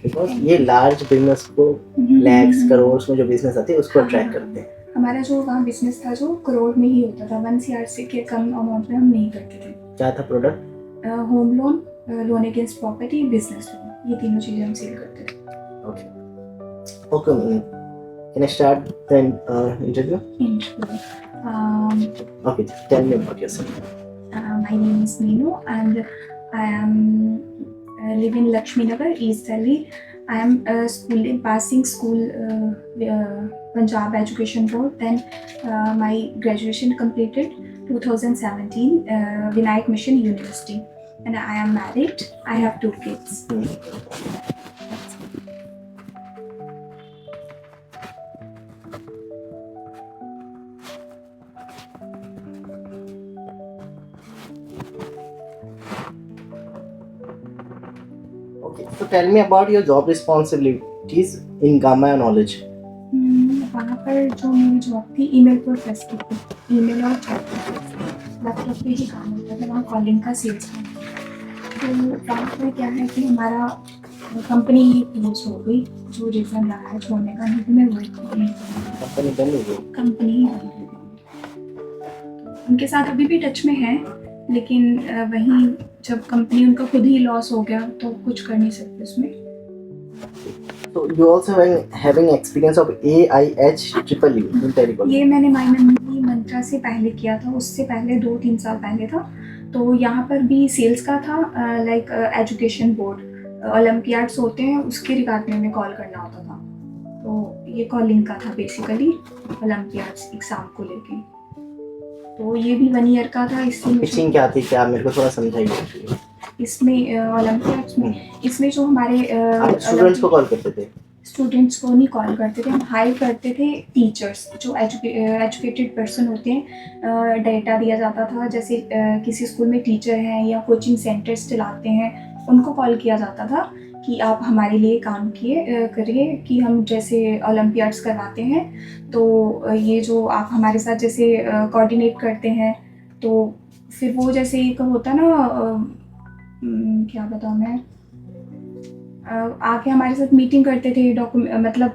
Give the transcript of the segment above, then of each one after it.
Because ये large business को लैक्स करोड़ में जो बिजनेस आते हैं उसको अट्रैक्ट करते हैं। हमारा जो वहाँ बिजनेस था जो करोड़ में ही होता था, 1 CR से के कम अमाउंट में हम नहीं करते थे। क्या था product? Home loan, loan against property, business loan, ये तीनों चीज़ें हम सेल करते थे। Okay, can I start the interview? Okay, tell me about yourself. My name is Meenu and I am live in Lakshmi Nagar, East Delhi. I am passing school Punjab Education Board. Then my graduation completed 2017 Vinayak Mission University, and I am married. I have 2 kids. Okay, so tell me about your job responsibilities in Gamma Knowledge. वहाँ पर जो मेरी job थी email process की थी, email और chat process, laptop पे ही काम होता था, वहाँ कॉलिंग का सेल्स था। तो वहाँ पर क्या है कि हमारा कंपनी क्लोज हो गई, जो रीज़न रहा है छोड़ने का, नहीं तो मैं वर्क नहीं कंपनी बंद हो गई? कंपनी ही बंद हो गई। उनके साथ अभी भी टच में है, लेकिन वहीं जब कंपनी उनका खुद ही लॉस हो गया तो कुछ कर नहीं सकते उसमें। So you also having experience of AIH in telecom? ये मैंने माई मंत्रा से पहले किया था, उससे पहले 2-3 साल पहले था। तो यहाँ पर भी सेल्स का था, लाइक एजुकेशन बोर्ड ओलंपियाड्स होते हैं उसके रिगार्डिंग में कॉल करना होता था। तो ये कॉलिंग का था बेसिकली, ओलंपियाड्स एग्जाम को लेके। तो ये भी 1 ईयर का था। इसमें पिचिंग क्या थी, क्या मेरे को थोड़ा समझाइए। इसमें ओलंपियाड्स में, इसमें जो हमारे स्टूडेंट्स को कॉल करते थे? स्टूडेंट्स को नहीं कॉल करते थे, हम हायर करते थे टीचर्स जो एजुकेटेड पर्सन होते हैं। डेटा दिया जाता था, जैसे किसी स्कूल में टीचर हैं या कोचिंग सेंटर्स चलाते हैं, उनको कॉल किया जाता था कि आप हमारे लिए काम करिए कि हम जैसे ओलंपियाड्स करवाते हैं, तो ये जो आप हमारे साथ जैसे कोऑर्डिनेट करते हैं, तो फिर वो जैसे एक होता ना, क्या बताऊँ मैं, आके हमारे साथ मीटिंग करते थे, मतलब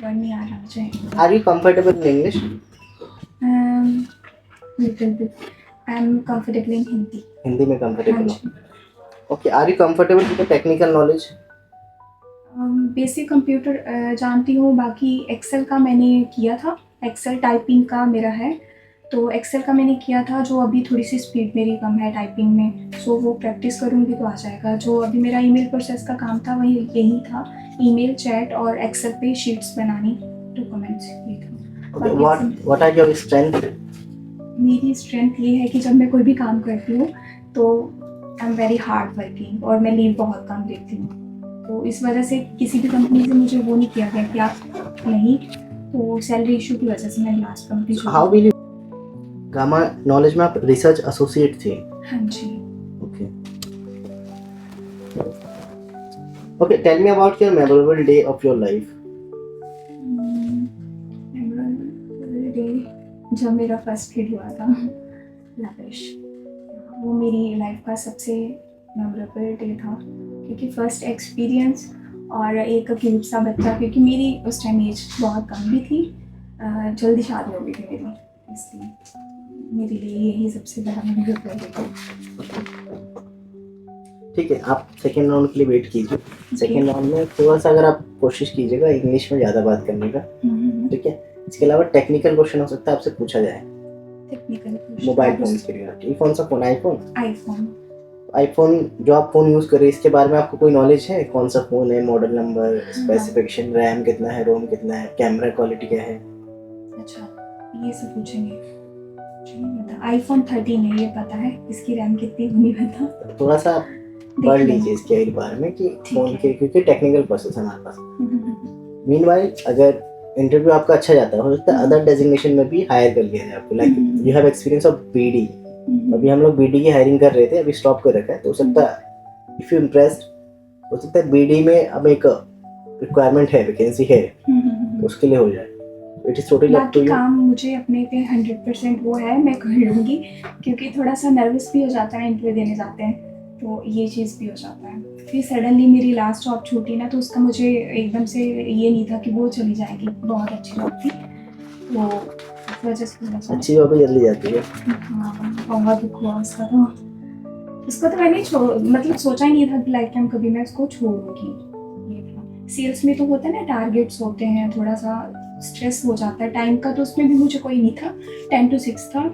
वर्ड नहीं आ रहा मुझे। Are you comfortable in English? Little bit. I am comfortable in Hindi. Hindi में comfortable हो? Okay, are you comfortable with the technical knowledge? Basic computer जानती हूँ, बाकी एक्सेल का मैंने किया था, एक्सेल टाइपिंग का मेरा है, तो एक्सेल का मैंने किया था, जो अभी थोड़ी सी स्पीड मेरी कम है टाइपिंग में, सो वो प्रैक्टिस करूँगी तो आ जाएगा। जो अभी मेरा ईमेल प्रोसेस का काम था वही यही था, ईमेल, चैट और एक्सेल पे शीट्स बनानी, डॉक्यूमेंट्स, ये था। What are your strength? मेरी स्ट्रेंथ ये है कि जब मैं कोई भी काम करती हूँ तो I am very hard working, और मैं लीव बहुत कम लेती हूँ। तो इस वजह से किसी भी कंपनी से मुझे वो नहीं किया गया कि आप नहीं, तो सैलरी इशू की वजह से मैंने लास्ट कंपनी छोड़ी। How will you Gamma Knowledge में आप रिसर्च एसोसिएट थे? हाँ जी। Okay, tell me about your memorable day of your life. Memorable day जब मेरा फर्स्ट किड हुआ था, लविश, वो मेरी लाइफ का सबसे मेमोरेबल डे था, क्योंकि फर्स्ट एक्सपीरियंस और एक क्यूट सा बच्चा, क्योंकि मेरी उस टाइम एज बहुत कम भी थी, जल्दी शादी हो गई थी मेरी, इसलिए मेरे लिए यही सबसे बड़ा मेमोरेबल डे था। ठीक है, आप सेकेंड राउंड के लिए वेट कीजिए। सेकेंड राउंड में थोड़ा सा अगर आप कोशिश कीजिएगा इंग्लिश में ज़्यादा बात करने का, ठीक है। इसके अलावा टेक्निकल क्वेश्चन हो सकता है आपसे पूछा जाए। टेक्निकल मोबाइल फोन के लिए, कौन सा फोन? आईफोन जो आप फ़ोन यूज़ कर रहे हैं इसके बारे में आपको कोई नॉलेज है? कौन सा फ़ोन है, मॉडल नंबर, स्पेसिफिकेशन, रैम कितना है, रोम कितना है, कैमरा क्वालिटी क्या है? अच्छा, ये सब पूछेंगे। आईफोन 13 है, ये पता है, इसकी रैम कितनी होनी पता। थोड़ा सा पढ़ लीजिए इसके बारे में कि फ़ोन के, क्योंकि टेक्निकल प्रोसेस है हमारे पास। मीनवाइल अगर इंटरव्यू आपका अच्छा जाता है, हो सकता है अदर डेजिग्नेशन में भी हायर कर लिया जाए आपको, like you have experience of BD. अभी हम लोग बीडी की हायरिंग कर रहे थे, अभी स्टॉप कर रखा है, तो हो सकता है इफ यू इम्प्रेस्ड, हो सकता है बीडी में अब एक रिक्वायरमेंट है, वैकेंसी है, तो उसके लिए हो जाए। It is totally up to you. काम मुझे अपने पे 100% वो है, मैं कर लूँगी, क्योंकि थोड़ा सा नर्वस भी हो जाता है इंटरव्यू देने जाते हैं, तो ये चीज़ भी हो जाता है। फिर सडनली मेरी लास्ट जॉब छूटी ना, तो उसका मुझे एकदम से ये नहीं था कि वो चली जाएगी, बहुत अच्छी जॉब थी, तो इस वजह से थोड़ा सा अच्छी जॉब जल्दी जाती है। हाँ, बहुत दुख हुआ उसका। तो उसको तो मैंने मतलब सोचा ही नहीं था कि लाइफ टाइम कभी मैं उसको छोड़ूंगी। ये था सेल्स में, तो होता है ना, टारगेट्स होते हैं, थोड़ा सा स्ट्रेस हो जाता है टाइम का, तो उसमें भी मुझे कोई नहीं था, 10 to 6 था।